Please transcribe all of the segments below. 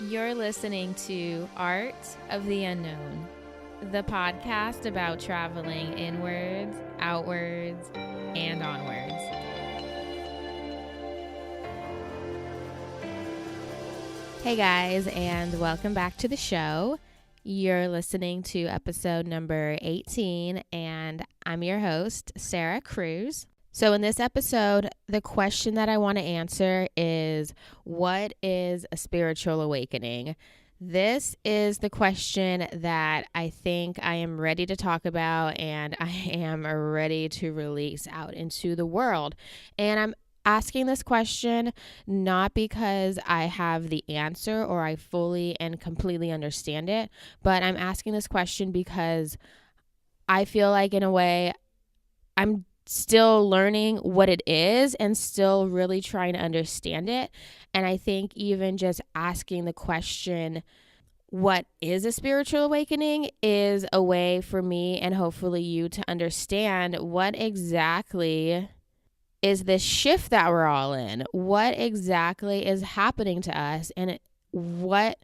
You're listening to Art of the Unknown, the podcast about traveling inwards, outwards, and onwards. Hey guys, and welcome back to the show. You're listening to episode number 18, and I'm your host, Sarah Cruz. So in this episode, the question that I want to answer is, what is a spiritual awakening? This is the question that I think I am ready to talk about and I am ready to release out into the world. And I'm asking this question not because I have the answer or I fully and completely understand it, but I'm asking this question because I feel like in a way I'm still learning what it is and still really trying to understand it. And I think even just asking the question, what is a spiritual awakening, is a way for me and hopefully you to understand what exactly is this shift that we're all in. What exactly is happening to us and what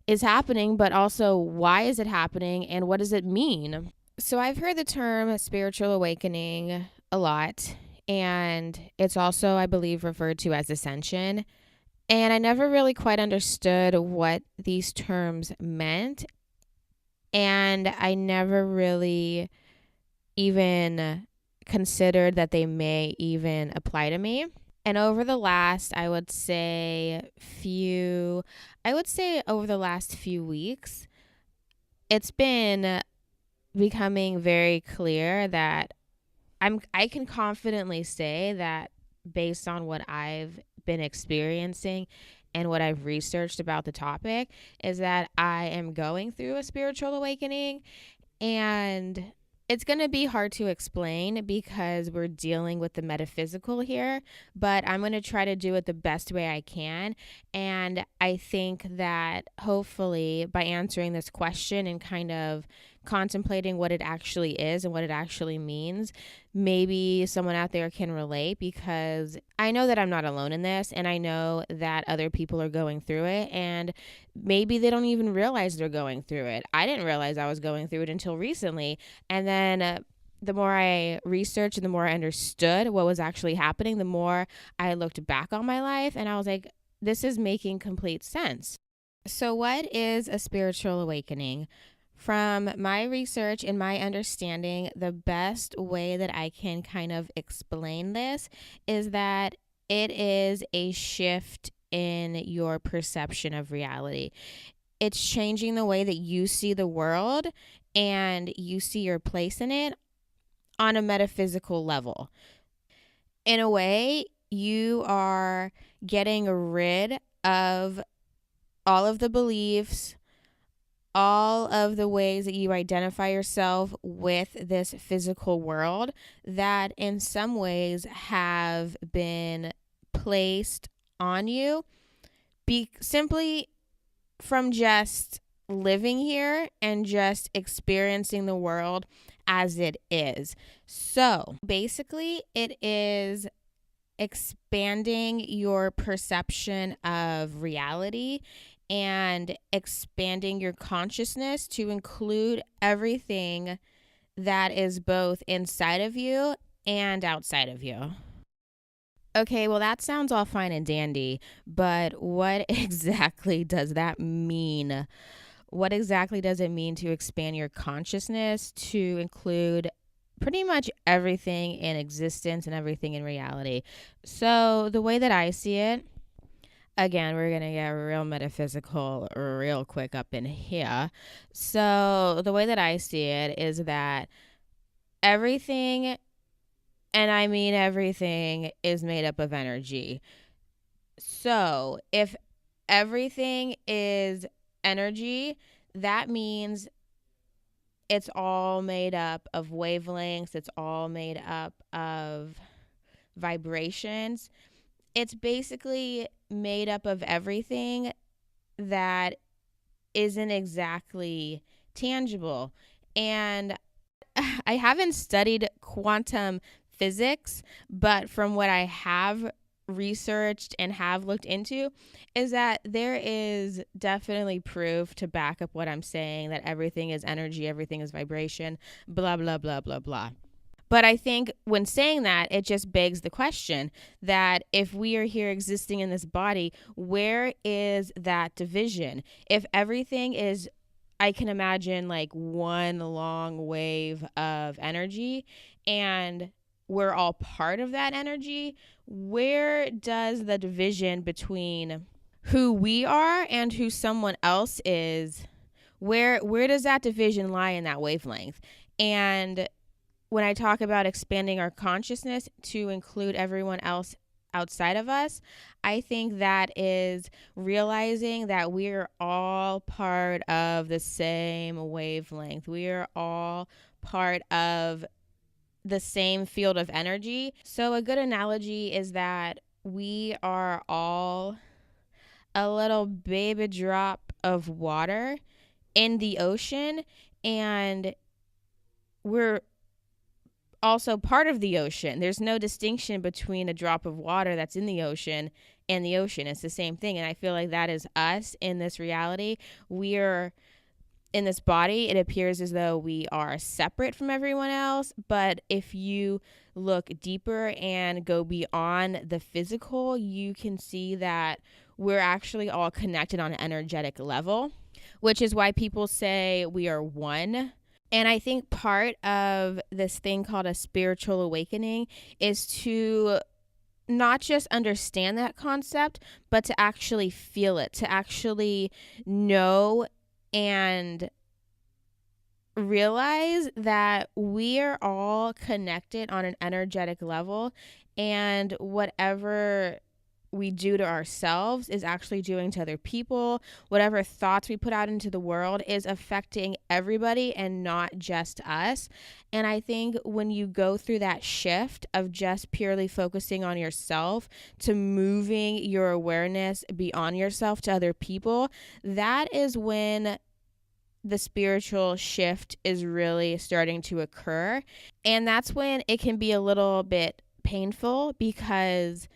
is happening, but also why is it happening and what does it mean? So I've heard the term spiritual awakening a lot, and it's also, I believe, referred to as ascension. And I never really quite understood what these terms meant, and I never really even considered that they may even apply to me. And over the last, I would say over the last few weeks, it's been becoming very clear that I can confidently say that based on what I've been experiencing and what I've researched about the topic is that I am going through a spiritual awakening, and it's going to be hard to explain because we're dealing with the metaphysical here, but I'm going to try to do it the best way I can. And I think that hopefully by answering this question and kind of contemplating what it actually is and what it actually means, maybe someone out there can relate, because I know that I'm not alone in this, and I know that other people are going through it, and maybe they don't even realize they're going through it. I didn't realize I was going through it until recently, and then the more I researched and the more I understood what was actually happening, the more I looked back on my life, and I was like, this is making complete sense. So what is a spiritual awakening? From my research and my understanding, the best way that I can kind of explain this is that it is a shift in your perception of reality. It's changing the way that you see the world and you see your place in it on a metaphysical level. In a way, you are getting rid of all of the beliefs, all of the ways that you identify yourself with this physical world that in some ways have been placed on you simply from just living here and just experiencing the world as it is. So basically, it is expanding your perception of reality and expanding your consciousness to include everything that is both inside of you and outside of you. Okay, well, that sounds all fine and dandy, but what exactly does that mean? What exactly does it mean to expand your consciousness to include pretty much everything in existence and everything in reality? So the way that I see it, again, we're going to get real metaphysical real quick up in here. So the way that I see it is that everything, and I mean everything, is made up of energy. So if everything is energy, that means it's all made up of wavelengths. It's all made up of vibrations. It's basically made up of everything that isn't exactly tangible. And I haven't studied quantum physics, but from what I have researched and have looked into is that there is definitely proof to back up what I'm saying, that everything is energy, everything is vibration, blah, blah, blah, blah, blah. But I think when saying that, it just begs the question that if we are here existing in this body, where is that division? If everything is, I can imagine like one long wave of energy and we're all part of that energy, where does the division between who we are and who someone else is, where does that division lie in that wavelength? And when I talk about expanding our consciousness to include everyone else outside of us, I think that is realizing that we're all part of the same wavelength. We are all part of the same field of energy. So a good analogy is that we are all a little baby drop of water in the ocean, and we're also part of the ocean. There's no distinction between a drop of water that's in the ocean and the ocean. It's the same thing. And I feel like that is us in this reality. We're in this body. It appears as though we are separate from everyone else. But if you look deeper and go beyond the physical, you can see that we're actually all connected on an energetic level, which is why people say we are one. And I think part of this thing called a spiritual awakening is to not just understand that concept, but to actually feel it, to actually know and realize that we are all connected on an energetic level, and whatever we do to ourselves is actually doing to other people. Whatever thoughts we put out into the world is affecting everybody and not just us. And I think when you go through that shift of just purely focusing on yourself to moving your awareness beyond yourself to other people, that is when the spiritual shift is really starting to occur. And that's when it can be a little bit painful, because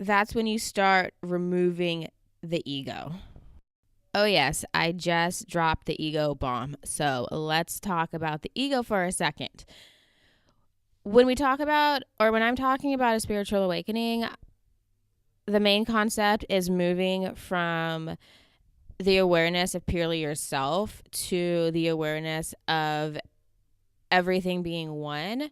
that's when you start removing the ego. Oh yes, I just dropped the ego bomb. So let's talk about the ego for a second. When we talk about, or when I'm talking about a spiritual awakening, the main concept is moving from the awareness of purely yourself to the awareness of everything being one.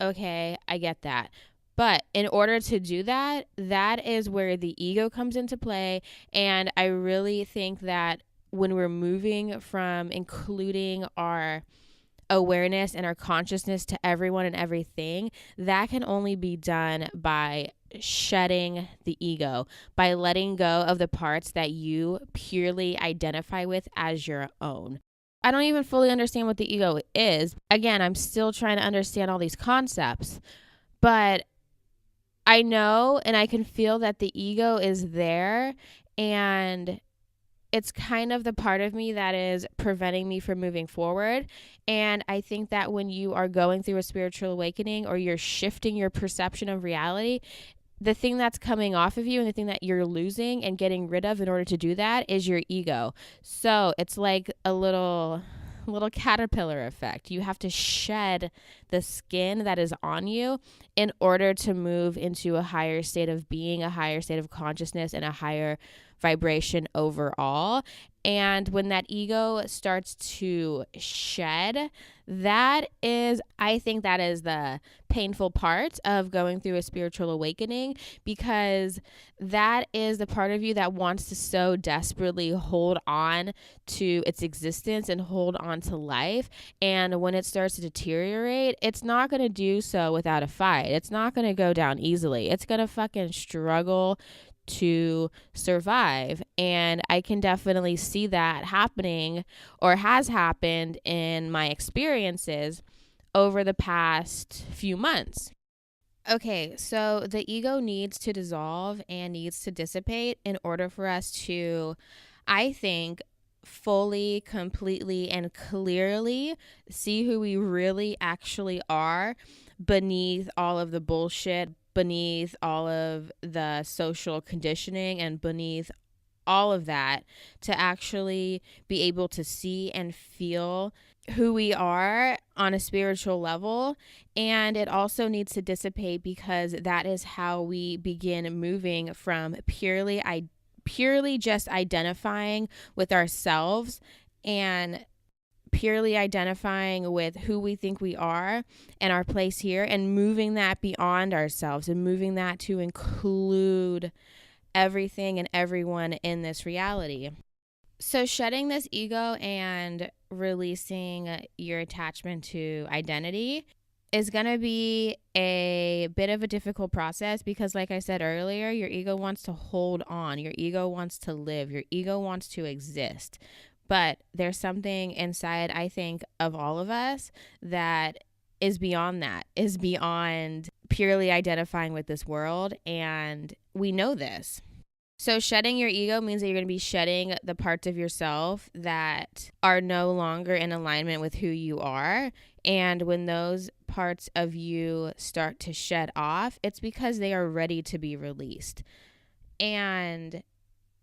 Okay, I get that. But in order to do that, that is where the ego comes into play. And I really think that when we're moving from including our awareness and our consciousness to everyone and everything, that can only be done by shedding the ego, by letting go of the parts that you purely identify with as your own. I don't even fully understand what the ego is. Again, I'm still trying to understand all these concepts, but I know and I can feel that the ego is there, and it's kind of the part of me that is preventing me from moving forward. And I think that when you are going through a spiritual awakening, or you're shifting your perception of reality, the thing that's coming off of you and the thing that you're losing and getting rid of in order to do that is your ego. So it's like a little caterpillar effect. You have to shed the skin that is on you in order to move into a higher state of being, a higher state of consciousness, and a higher vibration overall. And when that ego starts to shed, I think that is the painful part of going through a spiritual awakening, because that is the part of you that wants to so desperately hold on to its existence and hold on to life. And when it starts to deteriorate, it's not going to do so without a fight. It's not going to go down easily. It's going to fucking struggle to survive. And I can definitely see that happening, or has happened in my experiences over the past few months. Okay, so the ego needs to dissolve and needs to dissipate in order for us to, I think, fully, completely, and clearly see who we really actually are beneath all of the bullshit, beneath all of the social conditioning and beneath all of that, to actually be able to see and feel who we are on a spiritual level. And it also needs to dissipate, because that is how we begin moving from purely just identifying with ourselves and purely identifying with who we think we are and our place here, and moving that beyond ourselves and moving that to include everything and everyone in this reality. So shedding this ego and releasing your attachment to identity is going to be a bit of a difficult process, because like I said earlier, your ego wants to hold on. Your ego wants to live. Your ego wants to exist. But there's something inside, I think, of all of us that is beyond that, is beyond purely identifying with this world. And we know this. So shedding your ego means that you're going to be shedding the parts of yourself that are no longer in alignment with who you are. And when those parts of you start to shed off, it's because they are ready to be released. And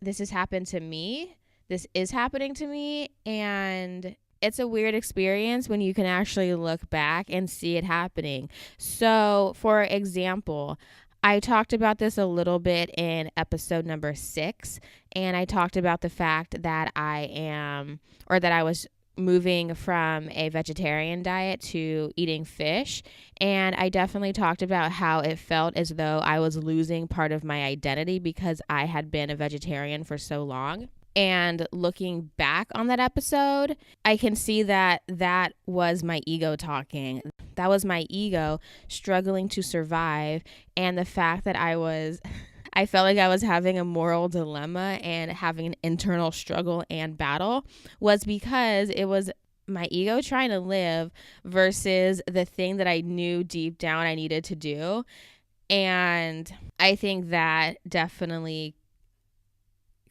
this has happened to me. This is happening to me. And it's a weird experience when you can actually look back and see it happening. So, for example, I talked about this a little bit in episode number 6, and I talked about the fact that I was moving from a vegetarian diet to eating fish. And I definitely talked about how it felt as though I was losing part of my identity because I had been a vegetarian for so long. And looking back on that episode, I can see that that was my ego talking. That was my ego struggling to survive. And the fact that I felt like I was having a moral dilemma and having an internal struggle and battle was because it was my ego trying to live versus the thing that I knew deep down I needed to do. And I think that definitely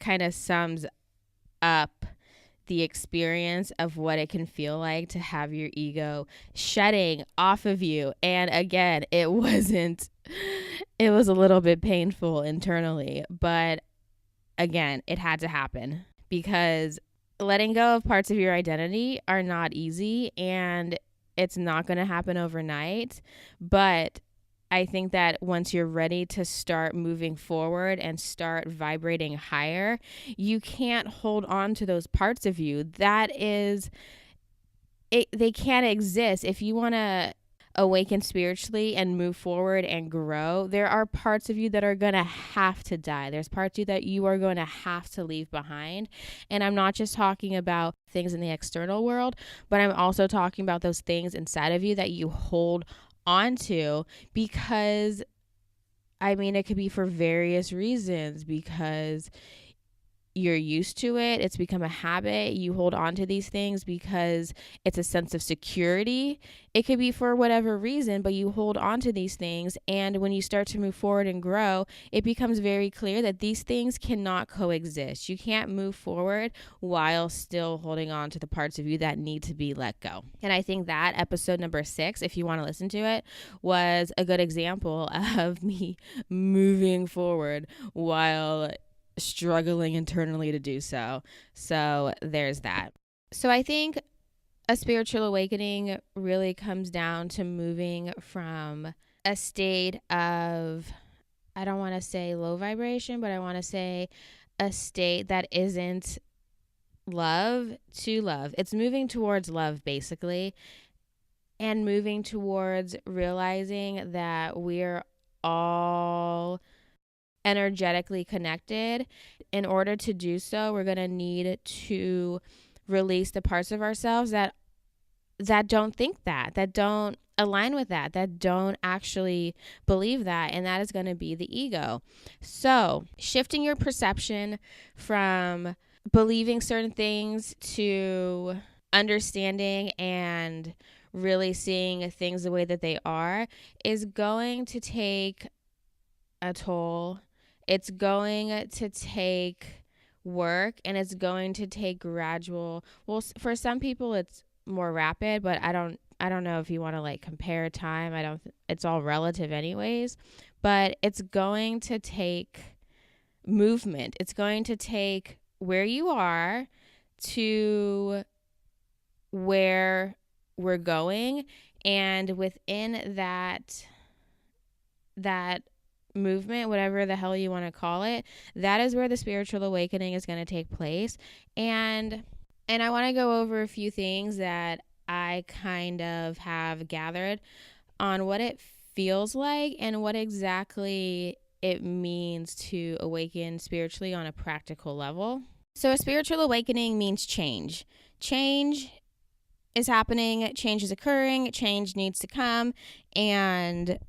kind of sums up the experience of what it can feel like to have your ego shedding off of you. And again, it was a little bit painful internally, but again, it had to happen, because letting go of parts of your identity are not easy, and it's not going to happen overnight. But I think that once you're ready to start moving forward and start vibrating higher, you can't hold on to those parts of you. That is, they can't exist. If you want to awaken spiritually and move forward and grow, there are parts of you that are going to have to die. There's parts of you that you are going to have to leave behind. And I'm not just talking about things in the external world, but I'm also talking about those things inside of you that you hold onto, because it could be for various reasons, because you're used to it. It's become a habit. You hold on to these things because it's a sense of security. It could be for whatever reason, but you hold on to these things. And when you start to move forward and grow, it becomes very clear that these things cannot coexist. You can't move forward while still holding on to the parts of you that need to be let go. And I think that episode number 6, if you want to listen to it, was a good example of me moving forward while struggling internally to do so. So there's that. So I think a spiritual awakening really comes down to moving from a state of, I don't want to say low vibration, but I want to say a state that isn't love to love. It's moving towards love, basically, and moving towards realizing that we're all energetically connected. In order to do so, we're going to need to release the parts of ourselves that don't think that don't align with that don't actually believe that, and that is going to be the ego. So shifting your perception from believing certain things to understanding and really seeing things the way that they are is going to take a toll. It's going to take work, and it's going to take gradual. Well, for some people it's more rapid, but I don't know if you want to compare time. It's all relative anyways. but it's going to take movement. It's going to take where you are to where we're going, and within that movement, whatever the hell you want to call it, that is where the spiritual awakening is going to take place. And I want to go over a few things that I kind of have gathered on what it feels like and what exactly it means to awaken spiritually on a practical level. So a spiritual awakening means change. Change is happening, change is occurring, change needs to come, and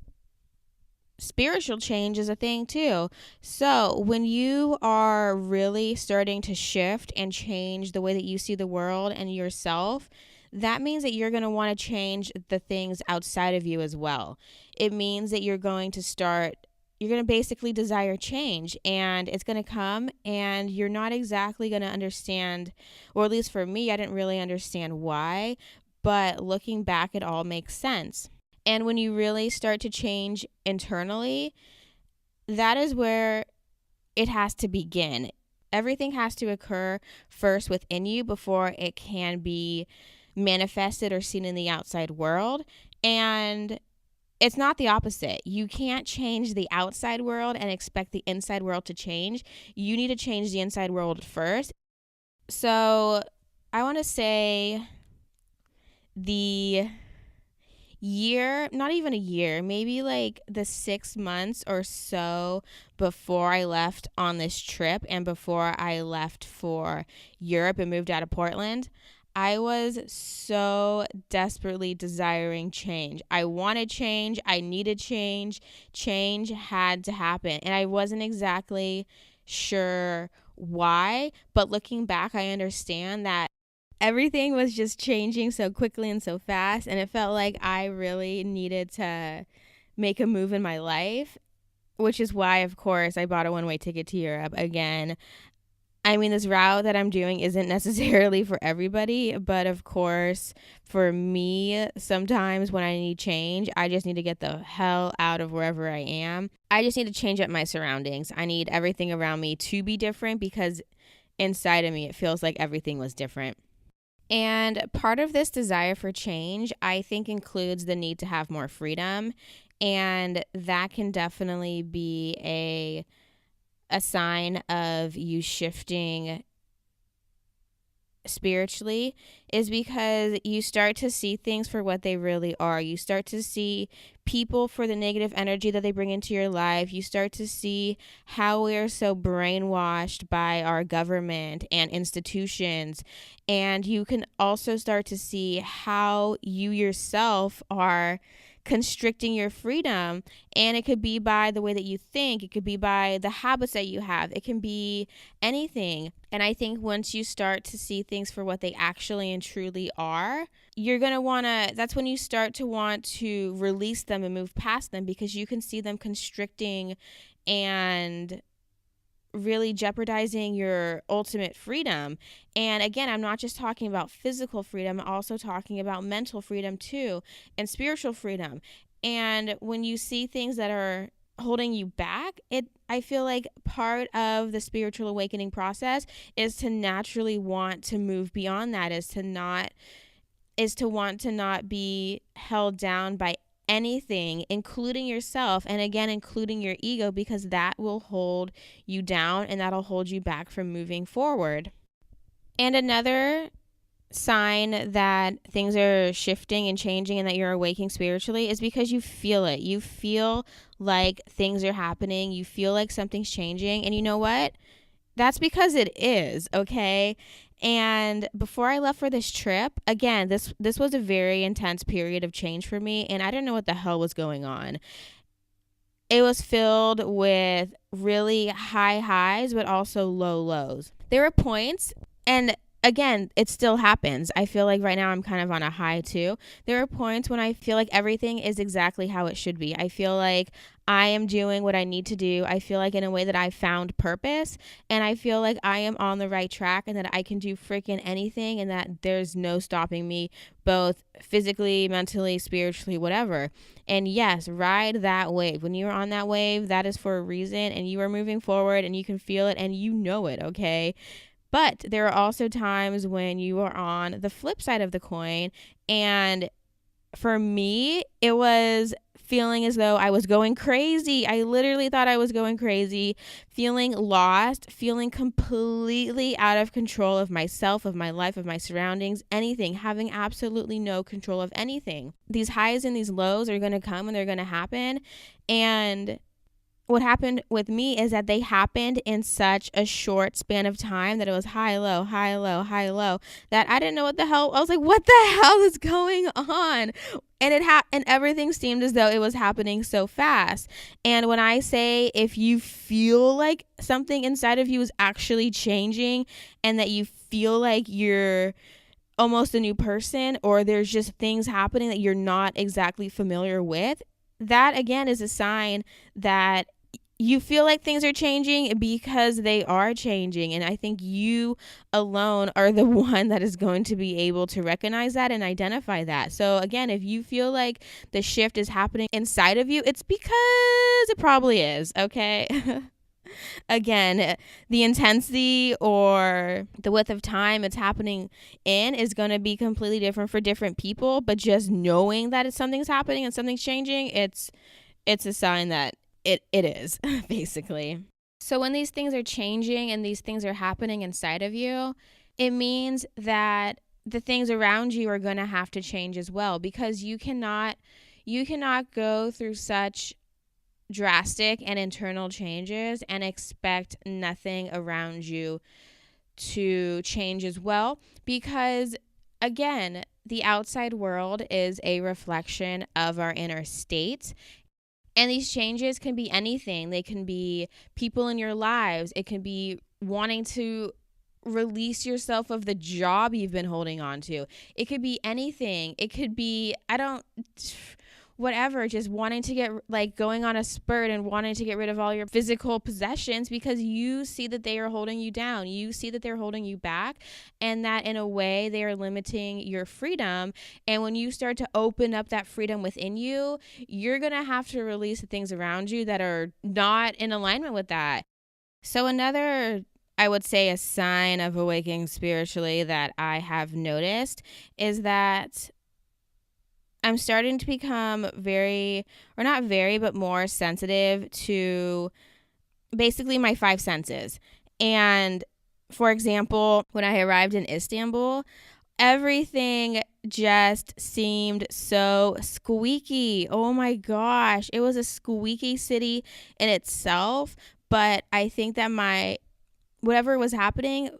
spiritual change is a thing too. So when you are really starting to shift and change the way that you see the world and yourself, that means that you're going to want to change the things outside of you as well. It means that you're going to basically desire change, and it's going to come, and you're not exactly going to understand, or at least for me, I didn't really understand why, but looking back, it all makes sense. And when you really start to change internally, that is where it has to begin. Everything has to occur first within you before it can be manifested or seen in the outside world. And it's not the opposite. You can't change the outside world and expect the inside world to change. You need to change the inside world first. So I want to say the year, not even a year, maybe like the 6 months or so before I left on this trip and before I left for Europe and moved out of Portland, I was so desperately desiring change. I wanted change. I needed change. Change had to happen. And I wasn't exactly sure why, but looking back, I understand that everything was just changing so quickly and so fast, and it felt like I really needed to make a move in my life, which is why, of course, I bought a one-way ticket to Europe again. I mean, this route that I'm doing isn't necessarily for everybody, but of course, for me, sometimes when I need change, I just need to get the hell out of wherever I am. I just need to change up my surroundings. I need everything around me to be different because inside of me, it feels like everything was different. And part of this desire for change, I think, includes the need to have more freedom. And that can definitely be a sign of you shifting spiritually, is because you start to see things for what they really are. You start to see people for the negative energy that they bring into your life. You start to see how we are so brainwashed by our government and institutions. And you can also start to see how you yourself are constricting your freedom. And it could be by the way that you think. It could be by the habits that you have. It can be anything. And I think once you start to see things for what they actually and truly are, you're going to want to, that's when you start to want to release them and move past them, because you can see them constricting and really jeopardizing your ultimate freedom. And again, I'm not just talking about physical freedom, I'm also talking about mental freedom too, and spiritual freedom. And when you see things that are holding you back, I feel like part of the spiritual awakening process is to naturally want to move beyond that, is to want to not be held down by anything, including yourself, and again, including your ego, because that will hold you down and that'll hold you back from moving forward. And another sign that things are shifting and changing and that you're awakening spiritually is because you feel it. You feel like things are happening. You feel like something's changing. And you know what? That's because it is, okay? And before I left for this trip, again, this was a very intense period of change for me, and I didn't know what the hell was going on. It was filled with really high highs, but also low lows. There were points, and again, it still happens. I feel like right now I'm kind of on a high too. There are points when I feel like everything is exactly how it should be. I feel like I am doing what I need to do. I feel like in a way that I found purpose, and I feel like I am on the right track and that I can do freaking anything and that there's no stopping me, both physically, mentally, spiritually, whatever. And yes, ride that wave. When you're on that wave, that is for a reason, and you are moving forward and you can feel it and you know it, okay? But there are also times when you are on the flip side of the coin. And for me, it was feeling as though I was going crazy. I literally thought I was going crazy, feeling lost, feeling completely out of control of myself, of my life, of my surroundings, anything, having absolutely no control of anything. These highs and these lows are going to come and they're going to happen. And what happened with me is that they happened in such a short span of time that it was high, low, high, low, high, low, that I didn't know what the hell. I was like, what the hell is going on? And and everything seemed as though it was happening so fast. And when I say, if you feel like something inside of you is actually changing and that you feel like you're almost a new person, or there's just things happening that you're not exactly familiar with, that again is a sign that you feel like things are changing because they are changing. And I think you alone are the one that is going to be able to recognize that and identify that. So again, if you feel like the shift is happening inside of you, it's because it probably is, okay? Again, the intensity or the width of time it's happening in is going to be completely different for different people. But just knowing that something's happening and something's changing, it's a sign that it is, basically. So when these things are changing and these things are happening inside of you, it means that the things around you are going to have to change as well, because you cannot go through such drastic and internal changes and expect nothing around you to change as well, because again, the outside world is a reflection of our inner state. And these changes can be anything. They can be people in your lives. It can be wanting to release yourself of the job you've been holding on to. It could be anything. It could be, whatever, just wanting to get, like, going on a spurt and wanting to get rid of all your physical possessions because you see that they are holding you down. You see that they're holding you back, and that in a way they are limiting your freedom. And when you start to open up that freedom within you, you're going to have to release the things around you that are not in alignment with that. So another, I would say, a sign of awakening spiritually that I have noticed is that I'm starting to become more sensitive to basically my five senses. And for example, when I arrived in Istanbul, everything just seemed so squeaky. Oh my gosh. It was a squeaky city in itself. But I think that whatever was happening,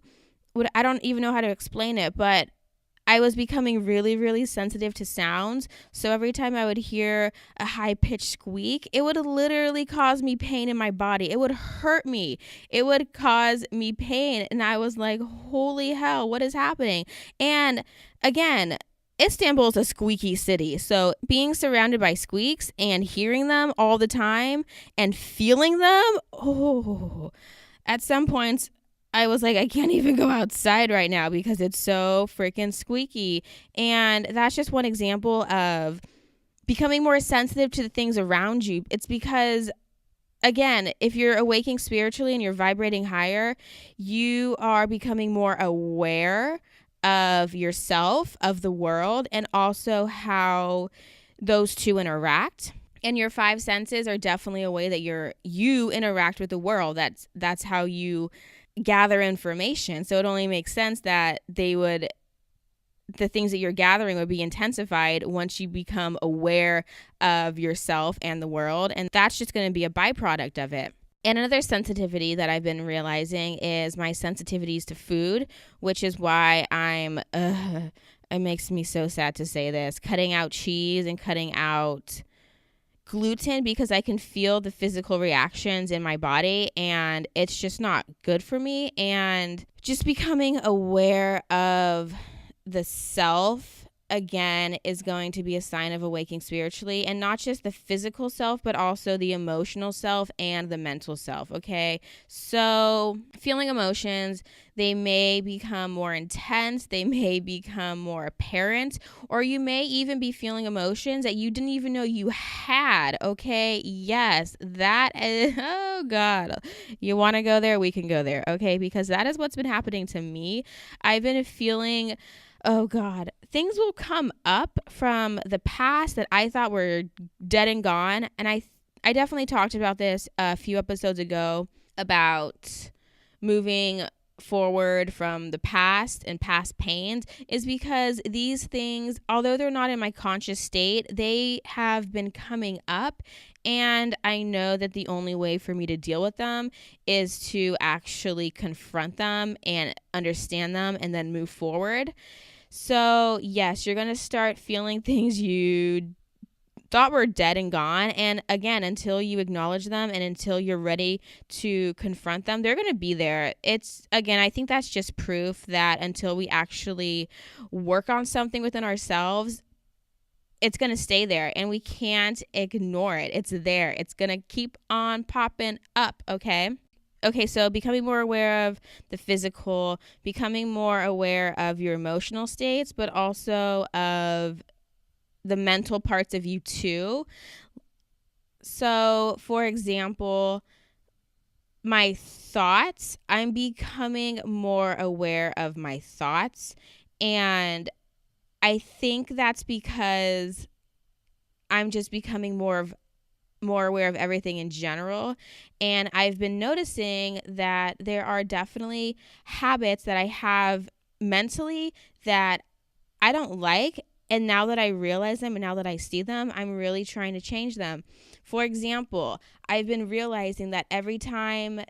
I don't even know how to explain it, but I was becoming really, really sensitive to sounds. So every time I would hear a high-pitched squeak, it would literally cause me pain in my body. It would hurt me. It would cause me pain. And I was like, holy hell, what is happening? And again, Istanbul is a squeaky city. So being surrounded by squeaks and hearing them all the time and feeling them, at some points, I was like, I can't even go outside right now because it's so freaking squeaky. And that's just one example of becoming more sensitive to the things around you. It's because, again, if you're awakening spiritually and you're vibrating higher, you are becoming more aware of yourself, of the world, and also how those two interact. And your five senses are definitely a way that you interact with the world. That's how you gather information. So it only makes sense that the things that you're gathering would be intensified once you become aware of yourself and the world. And that's just going to be a byproduct of it. And another sensitivity that I've been realizing is my sensitivities to food, which is why it makes me so sad to say this, cutting out cheese and cutting out gluten because I can feel the physical reactions in my body, and it's just not good for me. And just becoming aware of the self again is going to be a sign of awakening spiritually, and not just the physical self, but also the emotional self and the mental self. Okay. So feeling emotions, they may become more intense. They may become more apparent, or you may even be feeling emotions that you didn't even know you had. Okay. Yes, that is, oh God, you want to go there? We can go there. Okay. Because that is what's been happening to me. I've been feeling, oh God, things will come up from the past that I thought were dead and gone. And I definitely talked about this a few episodes ago about moving forward from the past and past pains, is because these things, although they're not in my conscious state, they have been coming up. And I know that the only way for me to deal with them is to actually confront them and understand them and then move forward. So yes, you're going to start feeling things you thought were dead and gone. And again, until you acknowledge them and until you're ready to confront them, they're going to be there. It's, again, I think that's just proof that until we actually work on something within ourselves, it's going to stay there and we can't ignore it. It's there. It's going to keep on popping up. Okay. Okay, so becoming more aware of the physical, becoming more aware of your emotional states, but also of the mental parts of you too. So, for example, my thoughts, I'm becoming more aware of my thoughts. And I think that's because I'm just becoming more aware of everything in general. And I've been noticing that there are definitely habits that I have mentally that I don't like. And now that I realize them and now that I see them, I'm really trying to change them. For example, I've been realizing that every time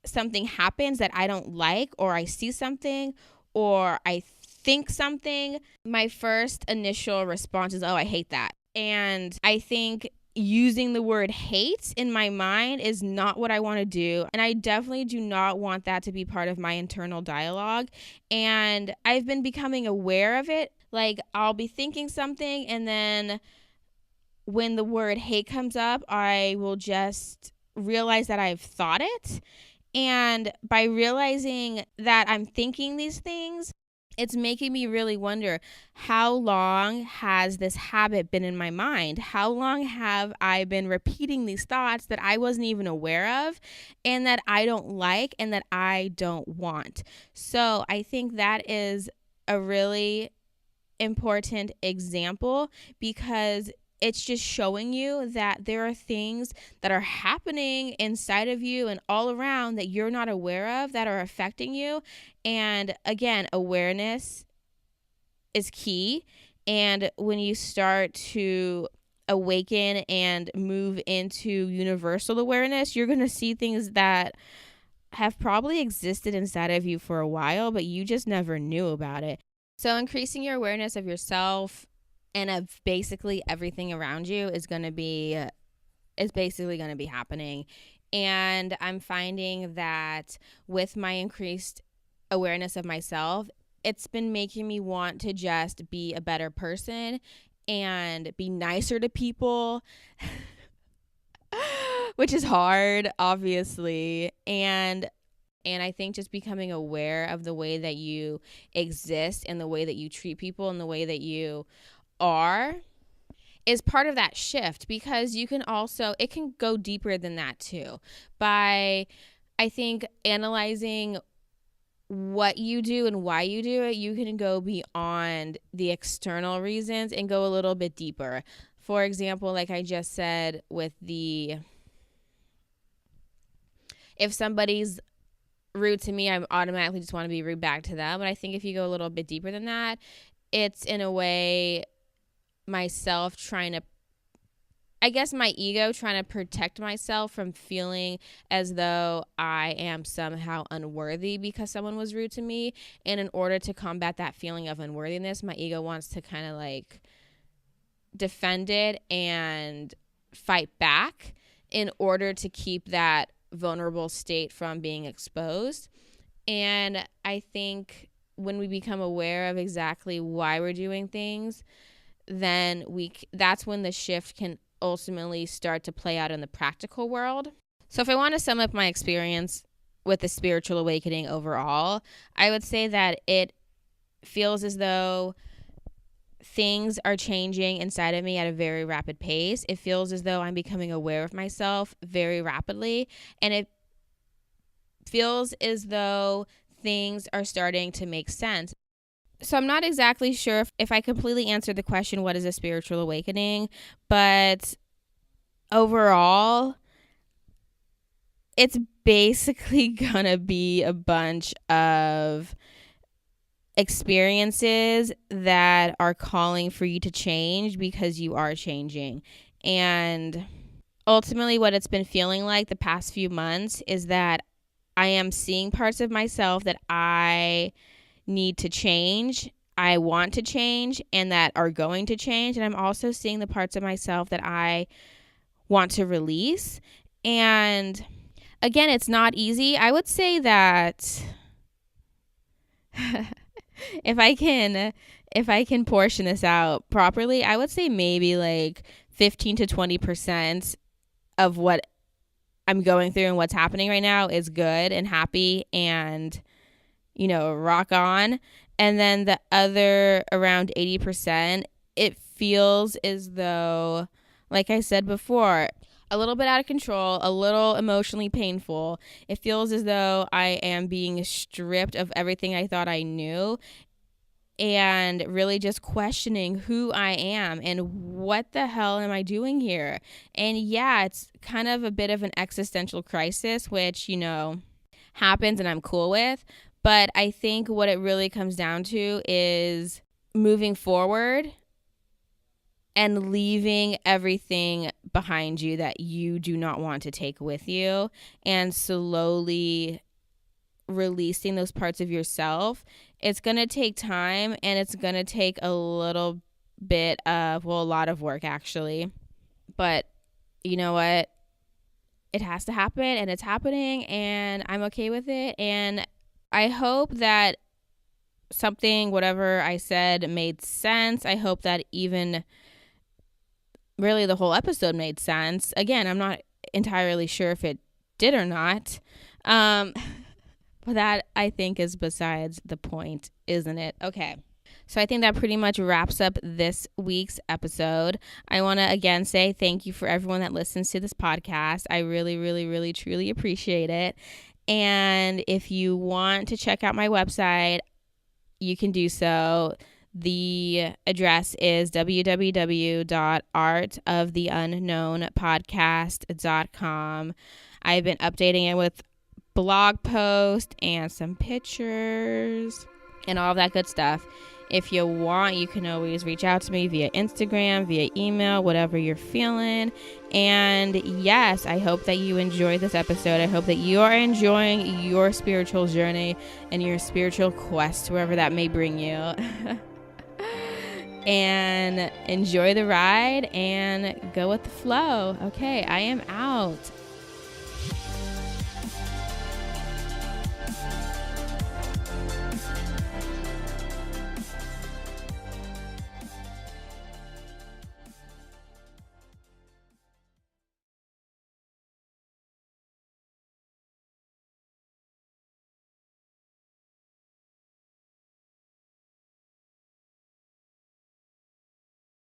something happens that I don't like, or I see something, or I think something, my first initial response is, oh, I hate that. And I think using the word hate in my mind is not what I want to do. And I definitely do not want that to be part of my internal dialogue. And I've been becoming aware of it. Like, I'll be thinking something, and then when the word hate comes up, I will just realize that I've thought it. And by realizing that I'm thinking these things, it's making me really wonder, how long has this habit been in my mind? How long have I been repeating these thoughts that I wasn't even aware of, and that I don't like, and that I don't want? So I think that is a really important example, because it's just showing you that there are things that are happening inside of you and all around that you're not aware of that are affecting you. And again, awareness is key. And when you start to awaken and move into universal awareness, you're going to see things that have probably existed inside of you for a while, but you just never knew about it. So increasing your awareness of yourself and of basically everything around you is basically going to be happening. And I'm finding that with my increased awareness of myself, it's been making me want to just be a better person and be nicer to people, which is hard, obviously. And I think just becoming aware of the way that you exist and the way that you treat people and the way that you are is part of that shift, because you can also, it can go deeper than that too, by, I think, analyzing what you do and why you do it. You can go beyond the external reasons and go a little bit deeper. For example, like I just said, with if somebody's rude to me, I automatically just want to be rude back to them. But I think if you go a little bit deeper than that, it's in a way myself trying to, I guess my ego trying to protect myself from feeling as though I am somehow unworthy because someone was rude to me. And in order to combat that feeling of unworthiness, my ego wants to kind of like defend it and fight back in order to keep that vulnerable state from being exposed. And I think when we become aware of exactly why we're doing things, then that's when the shift can ultimately start to play out in the practical world. So if I want to sum up my experience with the spiritual awakening overall, I would say that it feels as though things are changing inside of me at a very rapid pace. It feels as though I'm becoming aware of myself very rapidly, and it feels as though things are starting to make sense. So I'm not exactly sure if I completely answered the question, what is a spiritual awakening? But overall, it's basically gonna be a bunch of experiences that are calling for you to change because you are changing. And ultimately what it's been feeling like the past few months is that I am seeing parts of myself that I need to change, I want to change, and that are going to change. And I'm also seeing the parts of myself that I want to release. And again, it's not easy. I would say that if I can portion this out properly, I would say maybe like 15 to 20% of what I'm going through and what's happening right now is good and happy and, rock on. And then the other around 80%, it feels as though, like I said before, a little bit out of control, a little emotionally painful. It feels as though I am being stripped of everything I thought I knew, and really just questioning who I am and what the hell am I doing here? And yeah, it's kind of a bit of an existential crisis, which, happens and I'm cool with. But I think what it really comes down to is moving forward and leaving everything behind you that you do not want to take with you, and slowly releasing those parts of yourself. It's going to take time, and it's going to take a little bit of, a lot of work actually. But you know what? It has to happen, and it's happening, and I'm okay with it. And I hope that whatever I said made sense. I hope that even really the whole episode made sense. Again, I'm not entirely sure if it did or not. But that, I think, is besides the point, isn't it? Okay. So I think that pretty much wraps up this week's episode. I want to again say thank you for everyone that listens to this podcast. I really, really, really, truly appreciate it. And if you want to check out my website, you can do so. The address is www.artoftheunknownpodcast.com. I've been updating it with blog post and some pictures and all that good stuff. If you want, you can always reach out to me via Instagram, via email, whatever you're feeling. And yes, I hope that you enjoyed this episode. I hope that you are enjoying your spiritual journey and your spiritual quest, wherever that may bring you. And enjoy the ride and go with the flow. Okay, I am out.